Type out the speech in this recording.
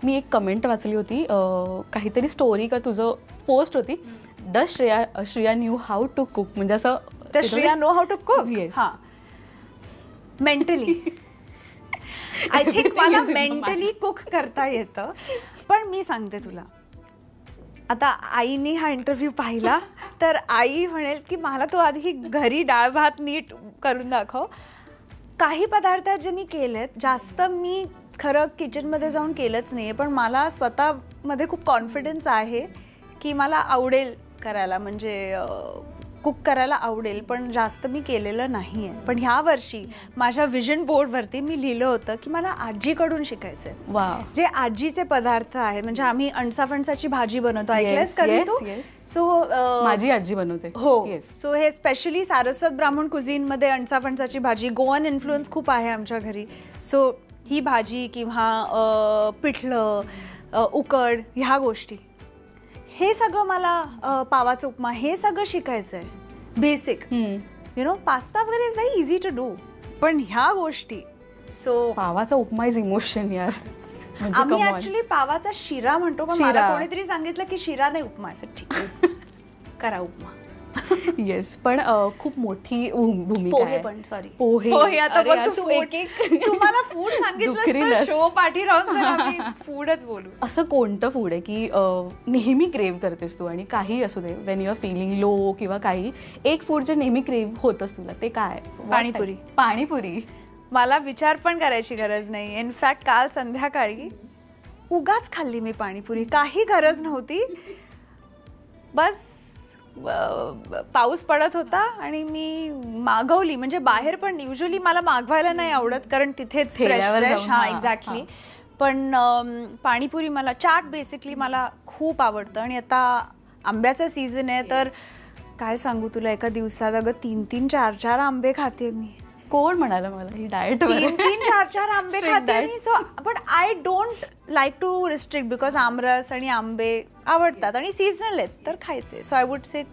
मी एक कमेंट वाचली होती, काहीतरी स्टोरी का तुझं पोस्ट होती, does Shreya knew how to cook, म्हणजे असं does Shreya know how to cook. Yes. हां, मेंटली आय थिंक मला मेंटली कुक करता येतं. पण मी सांगते तुला, आता आईने हा इंटरव्ह्यू पाहिला तर आई म्हणेल की मला तू आधी घरी डाळ भात नीट करून दाखव. काही पदार्थ जे मी केलेत, जास्त मी खरं किचनमध्ये जाऊन केलंच नाही, पण मला स्वतःमध्ये खूप कॉन्फिडन्स आहे की मला आवडेल करायला, म्हणजे कुक करायला आवडेल, पण जास्त मी केलेलं नाही आहे. पण ह्या वर्षी माझ्या विजन बोर्डवरती मी लिहिलं होतं की मला आजीकडून शिकायचं आहे. वा, जे आजीचे पदार्थ आहेत, म्हणजे आम्ही अणसा-फणसाची भाजी बनवतो, ऐकलंस कधी तू? सो माझी आजी बनवते. हो. सो हे स्पेशली सारस्वत ब्राह्मण कुझिनमध्ये अणसा-फणसाची भाजी, गोवन इन्फ्लुएन्स खूप आहे आमच्या घरी. सो ही भाजी किंवा पिठलं, उकड, ह्या गोष्टी, हे सगळं मला, पावाचा उपमा, हे सगळं शिकायचं आहे बेसिक. यु नो, पास्ता वगैरे is very easy to do, पण ह्या गोष्टी. सो पावाचा उपमा इज इमोशन यार. आम्ही ऍक्च्युली पावाचा शिरा म्हणतो, पण मला कोणीतरी सांगितलं की शिरा नाही, उपमा आहे. ठीक आहे, करा उपमा. येस, पण खूप मोठी भूमिका पोहे आहे. पण, सॉरी, पोहे. आता बघ, तू तुम्हाला फूड सांगितलं, शो पाठी राहून आम्ही फूडच बोलू. असं कोणतं फूड आहे की नेहमी क्रेव्ह करतेस तू, आणि काही असू दे, when you are feeling low किंवा काही, एक फूड जे नेहमी क्रेव्ह होतंस तुला, ते काय? पाणीपुरी. पाणीपुरी. मला विचार पण करायची गरज नाही. इनफॅक्ट काल संध्याकाळी उगाच खाल्ली मी पाणीपुरी, काही गरज नव्हती. बस पाऊस पडत होता आणि मी मागवली. म्हणजे बाहेर पण युजली मला मागवायला नाही आवडत, कारण तिथेच फ्रेश. हां, एक्झॅक्टली. पण पाणीपुरी, मला चाट बेसिकली मला खूप आवडतं. आणि आता आंब्याचा सीझन आहे, तर काय सांगू तुला, एका दिवसात अगं 3-3, 4-4 आंबे खाते मी. कोण म्हणाला मला ही डाएट? 3-3, 4-4 आंबे खाते मी. So but I don't like to restrict, because आमरस आणि आंबे आवडतात आणि सीझनल आहेत तर खायचे. So I would say